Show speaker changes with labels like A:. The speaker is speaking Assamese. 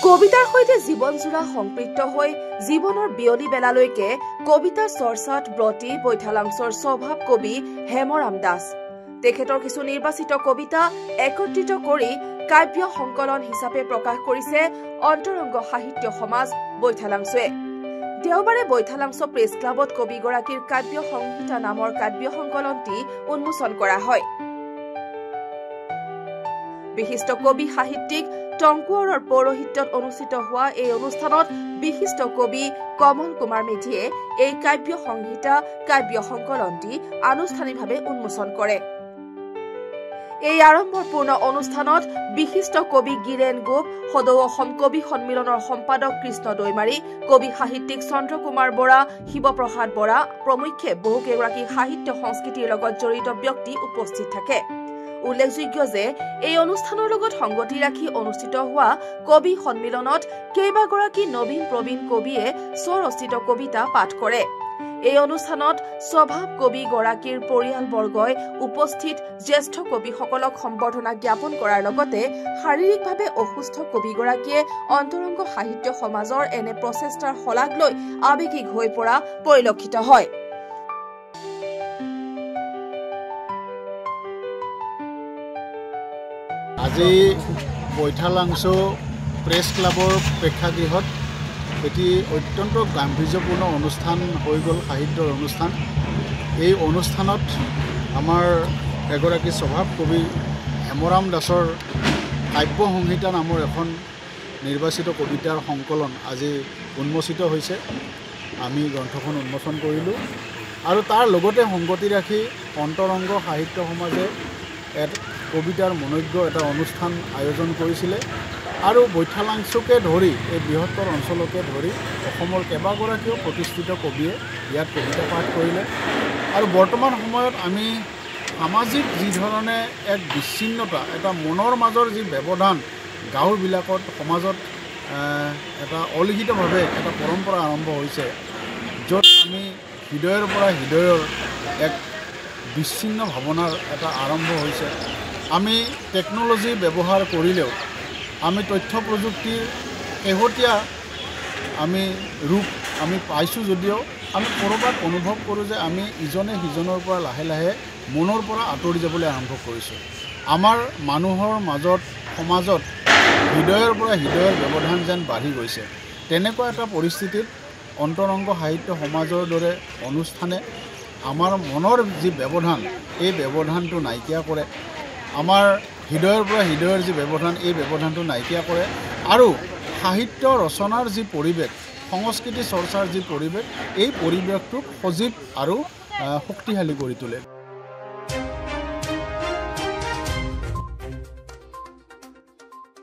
A: কবিতাৰ সৈতে জীৱনজোৰা সম্পৃক্ত হৈ জীৱনৰ বিয়লি বেলালৈকে কবিতা চৰ্চাত ব্ৰতী বৈঠালাংছৰ স্বভাৱ কবি হেমৰাম দাস। তেখেতৰ কিছু নিৰ্বাচিত কবিতা একত্ৰিত কৰি কাব্য সংকলন হিচাপে প্ৰকাশ কৰিছে অন্তৰংগ সাহিত্য সমাজ বৈঠালাংছয়ে। দেওবাৰে বৈঠালাংছ প্ৰেছ ক্লাবত কবিগৰাকীৰ কাব্য সংহিতা নামৰ কাব্য সংকলনটি উন্মোচন কৰা হয়। বিশিষ্ট কবি সাহিত্যিক টংকুৱৰৰ পৌৰোহিত্যত অনুষ্ঠিত হোৱা এই অনুষ্ঠানত বিশিষ্ট কবি কমল কুমাৰ মেধিয়ে এই কাব্য সংহিতা কাব্য সংকলনটি আনুষ্ঠানিকভাৱে উন্মোচন কৰে। এই আড়ম্বৰপূৰ্ণ অনুষ্ঠানত বিশিষ্ট কবি গিৰেন গোপ, সদৌ অসম কবি সন্মিলনৰ সম্পাদক কৃষ্ণ দৈমাৰী, কবি সাহিত্যিক চন্দ্ৰকুমাৰ বৰা, শিৱপ্ৰসাদ বৰা প্ৰমুখ্যে বহুকেইগৰাকী সাহিত্য সংস্কৃতিৰ লগত জড়িত ব্যক্তি উপস্থিত থাকে। উল্লেখযোগ্য যে এই অনুষ্ঠানৰ লগত সংগতি ৰাখি অনুষ্ঠিত হোৱা কবি সন্মিলনত কেইবাগৰাকী নবীন প্ৰবীণ কবিয়ে স্বৰচিত কবিতা পাঠ কৰে। এই অনুষ্ঠানত স্বভাৱ কবিগৰাকীৰ পৰিয়ালবৰ্গই উপস্থিত জ্যেষ্ঠ কবিসকলক সম্বৰ্ধনা জ্ঞাপন কৰাৰ লগতে শাৰীৰিকভাৱে অসুস্থ কবিগৰাকীয়ে অন্তৰংগ সাহিত্য সমাজৰ এনে প্ৰচেষ্টাৰ শলাগ লৈ আৱেগিক হৈ পৰা পৰিলক্ষিত হয়।
B: আজি বৈঠালাংছ প্ৰেছ ক্লাবৰ প্ৰেক্ষাগৃহত এটি অত্যন্ত গাম্ভীৰ্যপূৰ্ণ অনুষ্ঠান হৈ গ'ল, সাহিত্যৰ অনুষ্ঠান। এই অনুষ্ঠানত আমাৰ এগৰাকী স্বভাৱ কবি হেমৰাম দাসৰ কাব্য সংহিতা নামৰ এখন নিৰ্বাচিত কবিতাৰ সংকলন আজি উন্মোচিত হৈছে। আমি গ্ৰন্থখন উন্মোচন কৰিলোঁ আৰু তাৰ লগতে সংগতি ৰাখি অন্তৰংগ সাহিত্য সমাজে কবিতাৰ মনোজ্ঞ এটা অনুষ্ঠান আয়োজন কৰিছিলে আৰু বৈঠালাংছকে ধৰি এই বৃহত্তৰ অঞ্চলকে ধৰি অসমৰ কেইবাগৰাকীও প্ৰতিষ্ঠিত কবিয়ে ইয়াত কবিতা পাঠ কৰিলে। আৰু বৰ্তমান সময়ত আমি সামাজিক যি ধৰণে এক বিচ্ছিন্নতা, এটা মনৰ মাজৰ যি ব্যৱধান গাঁওবিলাকত সমাজত এটা অলিখিতভাৱে এটা পৰম্পৰা আৰম্ভ হৈছে, য'ত আমি হৃদয়ৰ পৰা হৃদয়ৰ এক বিচ্ছিন্ন ভাৱনাৰ এটা আৰম্ভ হৈছে। আমি টেকন'লজি ব্যৱহাৰ কৰিলেও আমি তথ্য প্ৰযুক্তিৰ শেহতীয়া আমি ৰূপ আমি পাইছোঁ যদিও আমি ক'ৰবাত অনুভৱ কৰোঁ যে আমি ইজনে সিজনৰ পৰা লাহে লাহে মনৰ পৰা আঁতৰি যাবলৈ আৰম্ভ কৰিছোঁ। আমাৰ মানুহৰ মাজত সমাজত হৃদয়ৰ পৰা হৃদয়ৰ ব্যৱধান যেন বাঢ়ি গৈছে। তেনেকুৱা এটা পৰিস্থিতিত অন্তৰংগ সাহিত্য সমাজৰ দৰে অনুষ্ঠানে আমাৰ মনৰ যি ব্যৱধান, এই ব্যৱধানটো নাইকিয়া কৰে। আমাৰ হৃদয়ৰ পৰা হৃদয়ৰ যি ব্যৱধান, এই ব্যৱধানটো নাইকিয়া কৰে আৰু সাহিত্য ৰচনাৰ যি পৰিৱেশ, সংস্কৃতি চৰ্চাৰ যি পৰিৱেশ, এই পৰিৱেশটোক সজীৱ আৰু শক্তিশালী কৰি তোলে।